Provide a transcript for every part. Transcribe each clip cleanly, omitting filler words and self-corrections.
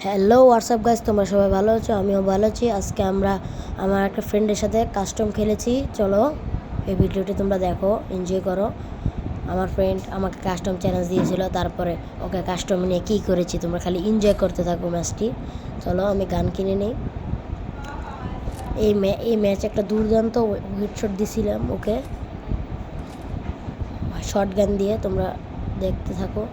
Hello WhatsApp guys, তোমরা সবাই ভালো আছো? আমিও ভালো আছি। আজকে আমরা আমার একটা ফ্রেন্ডের সাথে কাস্টম খেলেছি। চলো এই ভিডিওটি তোমরা দেখো, এনজয় করো। আমার ফ্রেন্ড আমাকে কাস্টম চ্যালেঞ্জ দিয়েছিল, তারপরে ওকে কাস্টম নিয়ে কী করেছি তোমরা খালি এনজয় করতে থাকো ম্যাচটি। চলো আমি গান কিনে নিই। এই ম্যাচ একটা দুর্দান্ত হেডশট দিয়েছিলাম ওকে শর্ট গান দিয়ে। তোমরা দেখতে থাকো।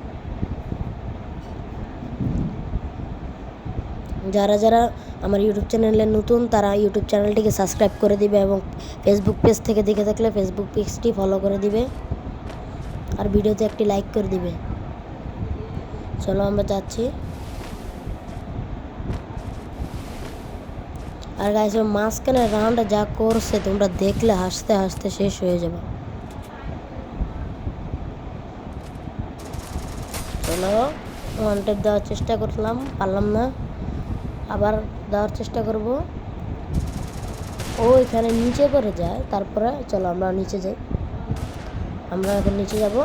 যারা যারা আমার ইউটিউব চ্যানেলে নতুন তারা ইউটিউব চ্যানেলটিকে সাবস্ক্রাইব করে দিবে এবং ফেসবুক পেজ থেকে দেখে থাকলে ফেসবুক পেজটি ফলো করে দিবে আর ভিডিওতে একটি লাইক করে দিবে। চলো আমরা যাচ্ছি। আর গাইস মাঝখানে রাউন্ডে যা করছে তোমরা দেখলে হাসতে হাসতে শেষ হয়ে যাবে। চলো ওয়ান টেপ দেওয়ার চেষ্টা করলাম, পারলাম না, আবার দেওয়ার চেষ্টা করব। ও এখানে নিচে করে যায়, তারপরে চলো আমরা নিচে যাই। আমরা এখন নিচে যাব।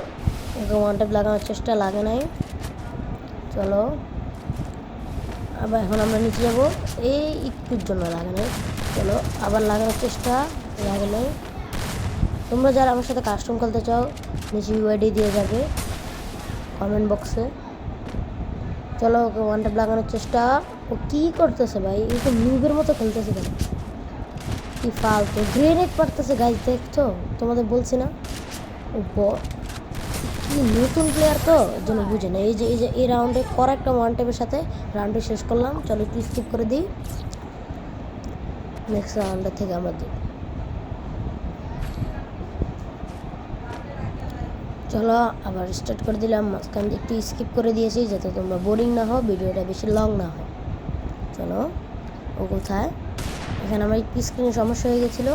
ওকে ওয়ান টেপ লাগানোর চেষ্টা লাগে নাই। চলো আবার এখন আমরা নিচে যাব। এই একটুর জন্য লাগে নাই। চলো আবার লাগানোর চেষ্টা, লাগে নাই। তোমরা যারা আমার সাথে কাস্টম খেলতে চাও নিচে ইউআইডি দিয়ে যাবে কমেন্ট বক্সে। চলো ওকে ওয়ান টেপ লাগানোর চেষ্টা। ও কী করতেছে ভাই? এই তো নিউবের মতো খেলতেছে কেন? কি ফালতু গ্রেনেড পারতেছে গাইজ, দেখছো? তোমাদের বলছি না ও কি নতুন প্লেয়ার তো এর জন্য বুঝে না। এই যে এই রাউন্ডে করা একটা ওয়ান টেপের সাথে রাউন্ডে শেষ করলাম। চলো একটু স্কিপ করে দিই, নেক্সট রাউন্ডের থেকে আমরা দিই। চলো আবার স্টার্ট করে দিলাম। মাঝখান দিয়ে একটু স্কিপ করে দিয়েছি যাতে তোমরা বোরিং না হও, ভিডিওটা বেশি লং না হয়। চলো ও কোথায়? এখানে আমার একটু স্ক্রিনে সমস্যা হয়ে গেছিলো,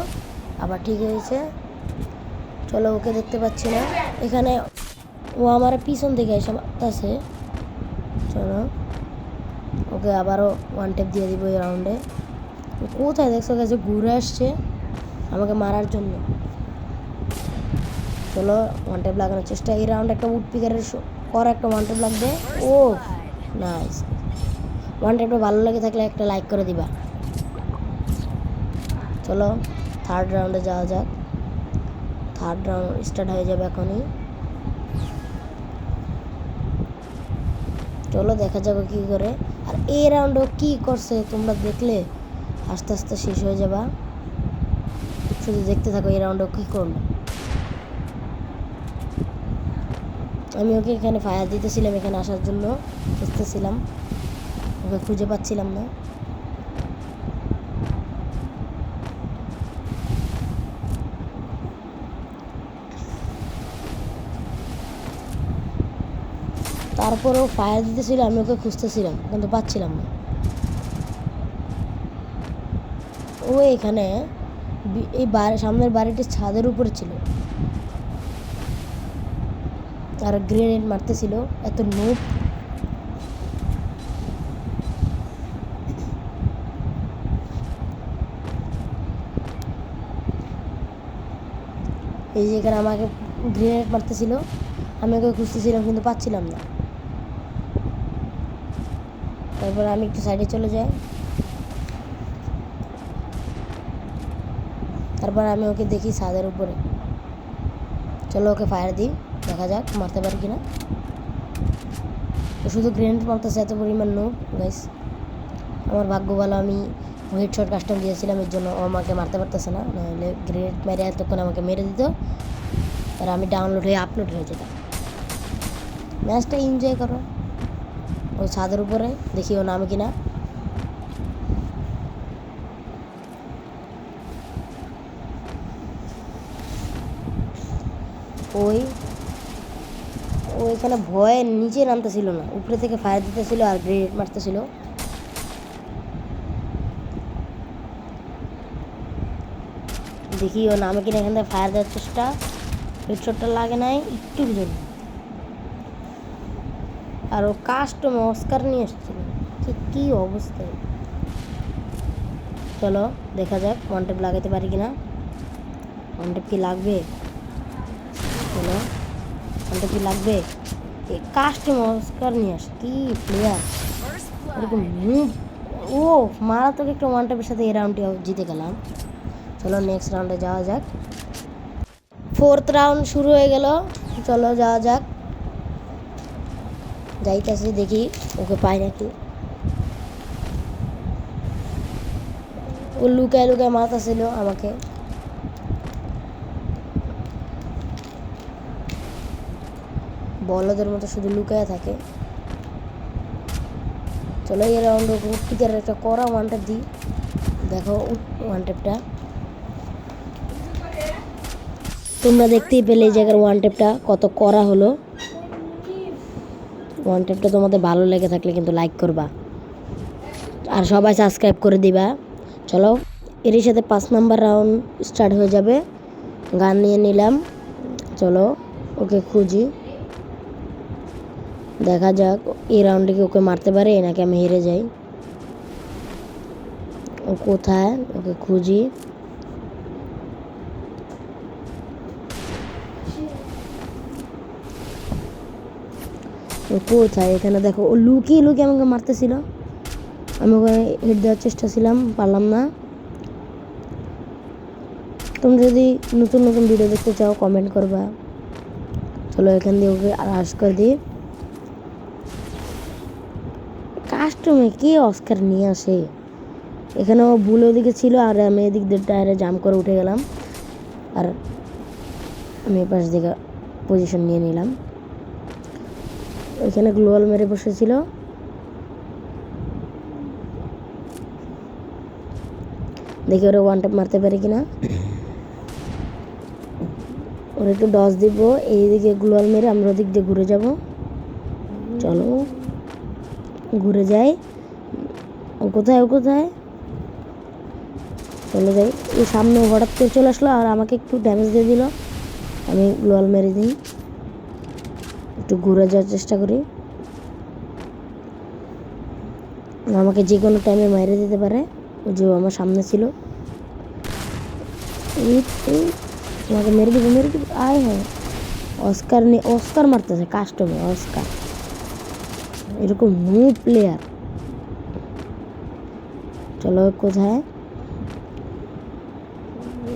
আবার ঠিক হয়েছে। চলো ওকে দেখতে পাচ্ছি না এখানে, ও আমার পিছন থেকে এসে মারতেছে। চলো ওকে আবারও ওয়ান টেপ দিয়ে দিব এই রাউন্ডে। কোথায় দেখছো গেছে ঘুরে আসছে আমাকে মারার জন্য। চলো ওয়ান টেপ লাগানোর চেষ্টা। এই রাউন্ডে একটা উড পিকারের করা একটা ওয়ান টেপ লাগবে। ও নাইস। ওয়ান টেপটা ভালো লেগে থাকলে একটা লাইক করে দিবা। চলো থার্ড রাউন্ডে যাওয়া যাক। থার্ড রাউন্ড স্টার্ট হয়ে যাবে এখনই। চলো দেখা যাবে কী করে। আর এই রাউন্ডও কী করছে তোমরা দেখলে আস্তে আস্তে শেষ হয়ে যাবা। শুধু দেখতে থাকো এই রাউন্ডও কী করলো। আমি ওকে এখানে ফায়ার দিতেছিলাম, এখানে আসার জন্য খুঁজতেছিলাম, ওকে খুঁজে পাচ্ছিলাম না। তারপরেও ফায়ার দিতেছিল, আমি ওকে খুঁজতেছিলাম কিন্তু পাচ্ছিলাম না। ও এখানে এই সামনের বাড়িটির ছাদের উপরে ছিল আর গ্রেনেড মারতেছিল। এত নোপ। এই যে এখানে আমাকে গ্রেনেড মারতেছিল, আমি ওকে খুঁজতেছিলাম কিন্তু পাচ্ছিলাম না। তারপর আমি একটু সাইডে চলে যাই। তারপর আমি ওকে দেখি ছাদের উপরে। চলো ওকে ফায়ার দিই, দেখা যাক মারতে পারি কিনা। ও শুধু গ্রেনেড মারতেছে, এত পরিমাণ নোব গাইস। আমার ভাগ্য ভালো, আমি হেডশট কাস্টম দিয়েছিলাম, এর জন্য ও আমাকে মারতে পারতেছে না, নাহলে গ্রেনেড মেরে এতক্ষণ আমাকে মেরে দিত আর আমি ডাউনলোড হয়ে আপলোড হয়ে যেতাম। ম্যাচটা এনজয় করো। ওই ছাদের উপরে দেখি ও নামে কিনা। ও এখানে ভয়ে নিচে নামতেছিল না, উপরে থেকে ফায়ার দিতেছিল আর গ্রেনেড মারতেছিল। দেখি ও নামে কিনা, এখান থেকে ফায়ার দেওয়ার চেষ্টা। হেডশটটা লাগে নাই একটুর জন্য। আর ও কাস্টম অস্কার নিয়ে এসেছিল, কী অবস্থা। চলো দেখা যাক ওয়ান টেপ লাগাতে পারি কিনা। ওয়ান টেপ কি লাগবে? চলো ওয়ান টেপ কি লাগবে? কাস্টম অস্কার নিয়ে আসে, কি প্লেয়ার। এরকম ও মারাত্মক একটা ওয়ান ট্যাপের সাথে এই রাউন্ডটি জিতে গেলাম। চলো নেক্সট রাউন্ডে যাওয়া যাক। ফোর্থ রাউন্ড শুরু হয়ে গেল, চলো যাওয়া যাক। যাইতেছি, দেখি ওকে পাই নাকি। ও লুকায় লুকায় মারতেছিল আমাকে। বলদের মতো শুধু লুকায় থাকে। চলো এই রাউন্ড উৎপিকার একটা করা ওয়ান ট্যাপ দিই। দেখো ওয়ান ট্যাপটা তোমরা দেখতেই পেলে এই জায়গার ওয়ান ট্যাপটা কত করা হলো। ওয়ান ট্যাপটা তোমাদের ভালো লেগে থাকলে কিন্তু লাইক করবা আর সবাই সাবস্ক্রাইব করে দিবা। চলো এরই সাথে 5 নাম্বার রাউন্ড স্টার্ট হয়ে যাবে। গান নিয়ে নিলাম, চলো ওকে খুঁজি। দেখা যাক এই রাউন্ডে কি ওকে মারতে পারে নাকি আমি হেরে যাই। ও কোথায়, ওকে খুঁজি। ও কোথায়, এখানে দেখো ও লুকিয়ে লুকিয়ে আমাকে মারতেছিল। আমি ওকে হিট দেওয়ার চেষ্টা ছিলাম, পারলাম না। তোমরা যদি নতুন নতুন ভিডিও দেখতে চাও কমেন্ট করবা। চলো এখান দিয়ে ওকে রাশ করে দিই। কাস্টমে কে অস্কার নিয়ে আসে, এখানে ও ভুল ওদিকে ছিল আর আমি এদিক দিয়ে টায়ারে জাম করে উঠে গেলাম আর আমি পাশ দিকে পজিশন নিয়ে নিলাম। ওইখানে গ্লোয়াল মেরে বসেছিল। দেখি ওরা ওয়ান ট্যাপ মারতে পারে কিনা। ওরা একটু ডস দিব, এইদিকে গ্লোয়াল মেরে আমরা ওদিক দিয়ে ঘুরে যাব। চলো ঘুরে যাই। ও কোথায়, ও কোথায়, চলে যাই। এই সামনে হঠাৎ করে চলে আসলো আর আমাকে একটু ড্যামেজ দিয়ে দিল। আমি গ্লোয়াল মেরে দিই, একটু ঘুরে যাওয়ার চেষ্টা করি। আমাকে যে কোনো টাইমে মাইরে দিতে পারে, ও যে আমার সামনে ছিল। আমাকে মেরে দিব, মেরে দিব। আয় হ্যাঁ, অস্কার নিয়ে অস্কার মারতেছে কাস্টমে। অস্কার এরকম নো প্লেয়ার। চলো কোথায়,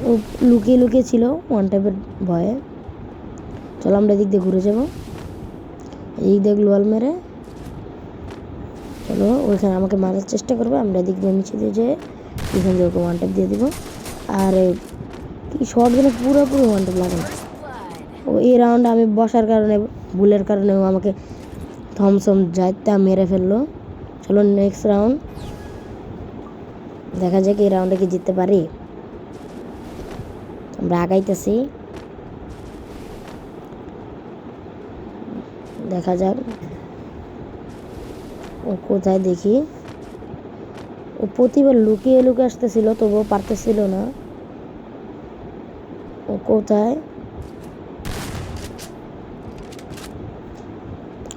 ও লুকিয়ে লুকিয়ে ছিল ওয়ান টাইপের ভয়ে। চলো আমরা এদিক দিয়ে ঘুরে যাব, এদিক দিয়ে গ্লোয়াল মেরে। চলো ওইখানে আমাকে মারার চেষ্টা করবে, আমরা এদিক দিয়ে নিচে দিয়ে যেয়ে এখান দিয়ে ওকে ওয়ান টাইপ দিয়ে দিব। আর কি শর্ট গেলে পুরোপুরি ওয়ান টাইপ লাগে না। ও এই রাউন্ডে আমি বসার কারণে, ভুলের কারণে ও আমাকে থমসম যাইতে মেরে ফেললো। চলো নেক্সট রাউন্ড দেখা যাক এই রাউন্ডে কি জিততে পারি। আমরা আগাইতেছি, দেখা যাক ও কোথায়। দেখি ও প্রতিবার লুকিয়ে লুকিয়ে আসতেছিল, তবুও পারতেছিল না। ও কোথায়,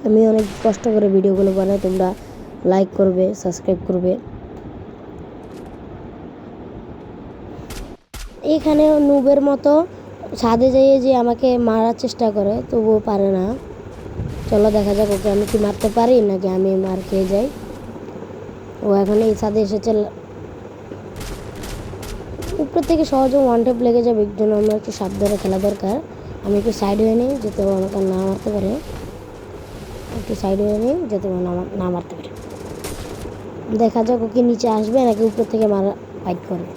আমি অনেক কষ্ট করে ভিডিওগুলো বানাই, তোমরা লাইক করবে, সাবস্ক্রাইব করবে। এখানে নুবের মতো ছাদে যাইয়ে যে আমাকে মারার চেষ্টা করে, তবুও পারে না। চলো দেখা যাক ওকে আমি কি মারতে পারি নাকি আমি মার খেয়ে যাই। ও এখন এই ছাদে এসেছে, উপর থেকে সহজে ওয়ান ট্যাপ লেগে যাবে, এর জন্য আমার একটু সাবধানে খেলা দরকার। আমি একটু সাইড হয়ে নিই যাতে ও আমাকে না মারতে পারে। একটু সাইড হয়ে নিই যাতে ও না মারতে পারে। দেখা যাক ওকে নিচে আসবে নাকি উপর থেকে মারা ফাইট করবে।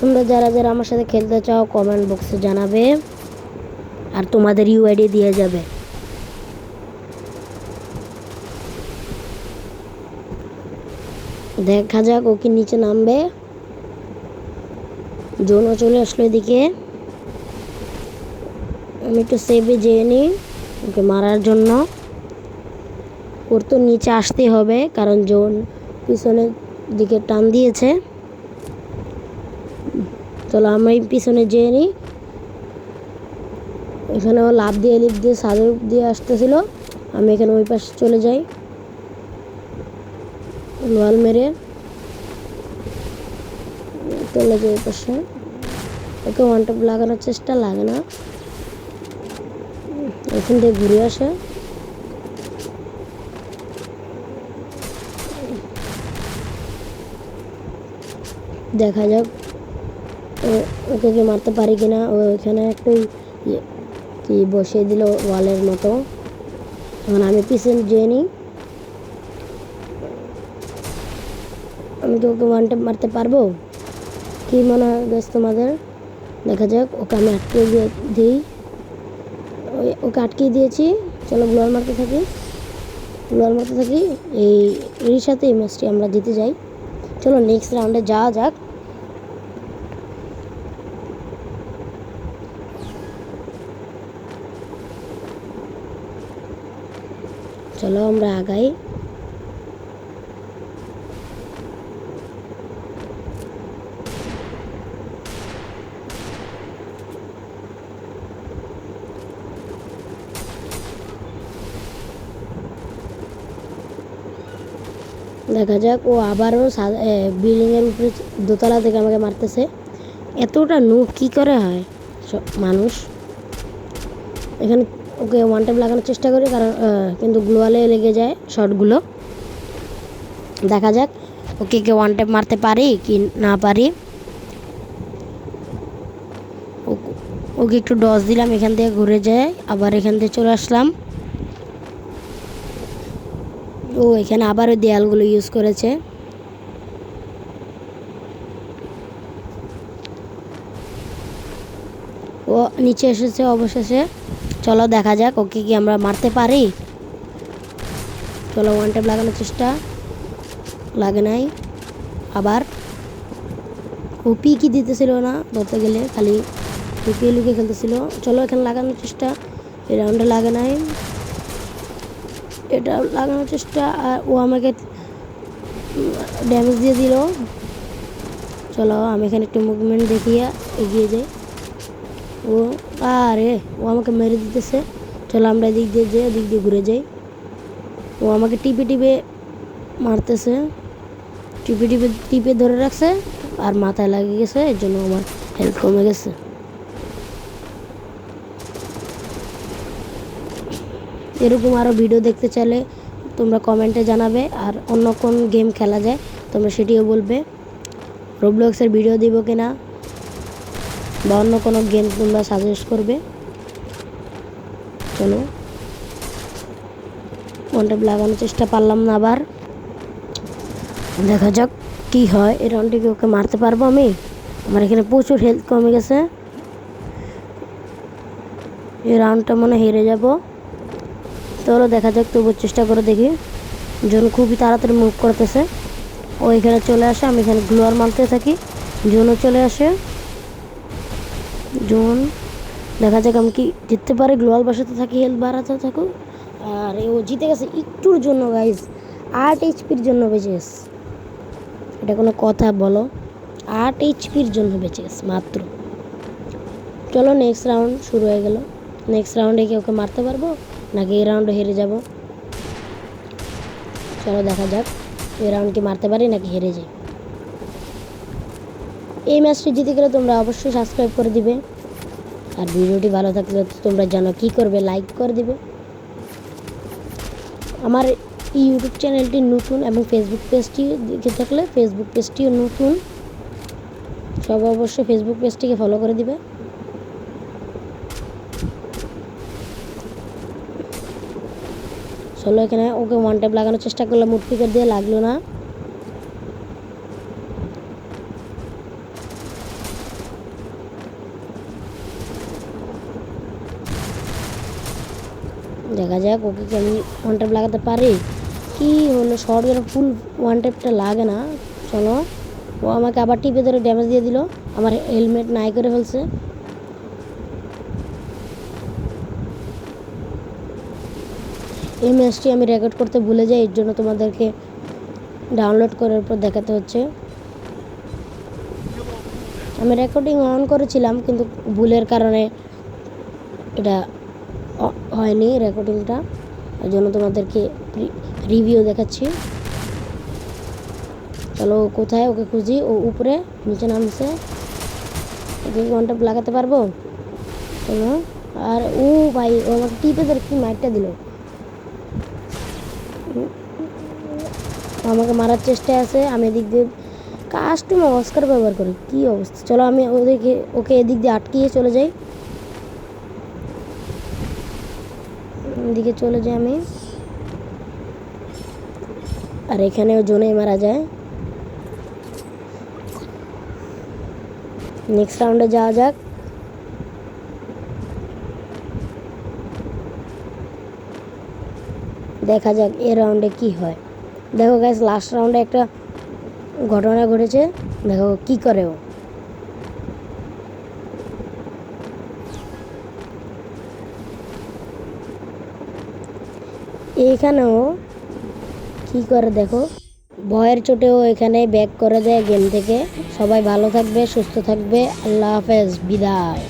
তোমরা যারা যারা আমার সাথে খেলতে চাও কমেন্ট বক্সে জানাবে আর তোমাদের ইউআইডি দিয়ে যাবে। দেখা যাক ও কি নিচে নামবে। জোনও চলে আসলো এদিকে, আমি একটু সেভে যেয়ে নিই ওকে মারার জন্য। ওর তো নিচে আসতেই হবে কারণ জোন পিছনের দিকে টান দিয়েছে। চলো আমি পিছনে যেয়ে নিই। এখানে ও লাভ দিয়ে লিপ দিয়ে সাদের দিয়ে আসতেছিল, আমি এখানে ওই পাশে চলে যাই। লোয়াল মেরে চলে যাই ওই পাশে। ওকে ওয়ান ট্যাপ লাগানোর চেষ্টা, লাগে না। এখান থেকে ঘুরে আসে। দেখা যাক ওকে কি মারতে পারি কিনা। ও এখানে একটু কি বসিয়ে দিল ওয়ালের মতো। এখন আমি পিছনে যেয়ে নিই। আমি তো ওকে ওয়ান ট্যাপ মারতে পারবো কি মনে হয় গাইস তোমাদের? দেখা যাক। ওকে আমি আটকে দিই। ওকে আটকে দিয়েছি। চলো গ্লোয়াল মারতে থাকি। এর সাথে এই ম্যাচটি আমরা জিতে যাই। চলো নেক্সট রাউন্ডে যাওয়া যাক। চলো আমরা আগাই। দেখা যাক। ও আবারও বিল্ডিংয়ের উপরে দোতলা থেকে আমাকে মারতেছে। এতটা নুব কি করে হয় মানুষ। এখানে ওকে ওয়ান টাইম লাগানোর চেষ্টা করি, কারণ কিন্তু গ্লোয়ালে লেগে যায় শটগুলো। দেখা যাক ওকে কে ওয়ান টাইম মারতে পারি কি না পারি। ওকে একটু ডস দিলাম, এখান থেকে ঘুরে যায়, আবার এখান থেকে চলে আসলাম। ও এখানে আবার ওই দেয়ালগুলো ইউজ করেছে। ও নিচে এসেছে অবশেষে। চলো দেখা যাক ওকে কি আমরা মারতে পারি। চলো ওয়ান টাইম লাগানোর চেষ্টা, লাগে নাই। আবার ও কি দিতেছিল না ধরতে গেলে, খালি লুকিয়ে লুকিয়ে খেলতেছিল। চলো এখানে লাগানোর চেষ্টা, এই রাউন্ডে লাগে নাই। এটা লাগানোর চেষ্টা, আর ও আমাকে ড্যামেজ দিয়ে দিল। চলো আমি এখানে একটু মুভমেন্ট দেখিয়ে এগিয়ে যাই। ও আরে ও আমাকে মেরে দিতেছে। চলো আমরা এদিক দিয়ে যাই, এদিক দিয়ে ঘুরে যাই। ও আমাকে টিপে টিপে মারতেছে, টিপে ধরে রাখছে আর মাথায় লাগিয়ে গেছে, এর জন্য আমার হেলথ কমে গেছে। এরকম আরও ভিডিও দেখতে চাইলে তোমরা কমেন্টে জানাবে, আর অন্য কোন গেম খেলা যায় তোমরা সেটিও বলবে। রোবলক্সের ভিডিও দিব কিনা বা অন্য কোনো গেম তোমরা সাজেস্ট করবে। চলো ওয়ান টাইম লাগানোর চেষ্টা, পারলাম না। আবার দেখা যাক কি হয়। এই রাউন্ডে কি ওকে মারতে পারবো আমি? আমার এখানে প্রচুর হেলথ কমে গেছে। এই রাউন্ডটা মনে হেরে যাব। চলো দেখা যাক, তবু চেষ্টা করে দেখি। জোন খুবই তাড়াতাড়ি মুভ করতেছে। ও এখানে চলে আসে, আমি এখানে গ্লোয়ার মারতে থাকি। জোনও চলে আসে। জোন দেখা যাক আমি কি জিততে পারি। গ্লোয়াল বসাতে থাকি, হেলথ বাড়াতে থাকুক। আর ও জিতে গেছে একটুর জন্য গাইজ, 8 এইচপির জন্য বেঁচে গেছে। এটা কোনো কথা বলো? 8 এইচপির জন্য বেঁচে গেছে মাত্র। চলো নেক্সট রাউন্ড শুরু হয়ে গেল। নেক্সট রাউন্ডে কি ওকে মারতে পারবো নাকি এই রাউন্ডে হেরে যাব? চলো দেখা যাক এই রাউন্ড কি মারতে পারি নাকি হেরে যাই। এই ম্যাচটি জিতে গেলে তোমরা অবশ্যই সাবস্ক্রাইব করে দিবে, আর ভিডিওটি ভালো থাকলে তোমরা জানো কি করবে, লাইক করে দিবে। আমার ইউটিউব চ্যানেলটি নতুন এবং ফেসবুক পেজটি দেখে থাকলে ফেসবুক পেজটিও নতুন, সব অবশ্যই ফেসবুক পেজটিকে ফলো করে দিবে। চলো এখানে ওকে ওয়ান টাইম লাগানোর চেষ্টা করলাম, মুটপিকার দিয়ে লাগলো না। দেখা যাক ওকে কি আমি ওয়ান টাইম লাগাতে পারি। কি হলো, শর্ট গেলে ফুল ওয়ান টাইমটা লাগে না। চলো ও আমাকে আবার টিপে ধরে ড্যামেজ দিয়ে দিল, আমার হেলমেট নাই করে ফেলছে। এই ম্যাচটি আমি রেকর্ড করতে ভুলে যাই, এর জন্য তোমাদেরকে ডাউনলোড করার পর দেখাতে হচ্ছে। আমি রেকর্ডিং অন করেছিলাম কিন্তু ভুলের কারণে এটা হয়নি রেকর্ডিংটা, এর জন্য তোমাদেরকে রিভিউ দেখাচ্ছি। চলো কোথায় ওকে খুঁজি, ও উপরে নিচে নামছে। ওকে ওয়ান টাইম লাগাতে পারবো? চলো আর ও ভাই ও আমাকে টিপে ধরে কি মাইরটা দিল, আমাকে মারার চেষ্টায় আছে। আমি এদিক দিয়ে কাস্টম অস্কার ব্যবহার করি, কি অবস্থা। চলো আমি ওদেরকে ওকে এদিক দিয়ে আটকিয়ে চলে যাই, এদিকে চলে যাই আমি। আর এখানেও জোনেই মারা যায়। নেক্সট রাউন্ডে যাওয়া যাক। দেখা যাক এ রাউন্ডে কি হয়। দেখো গাইস লাস্ট রাউন্ডে একটা ঘটনা ঘটেছে, দেখো কি করে ও। এইখানেও কি করে দেখো, ভয়ের চোটেও এখানে ব্যাক করে দেয় গেম থেকে। সবাই ভালো থাকবে, সুস্থ থাকবে, আল্লাহ হাফেজ, বিদায়।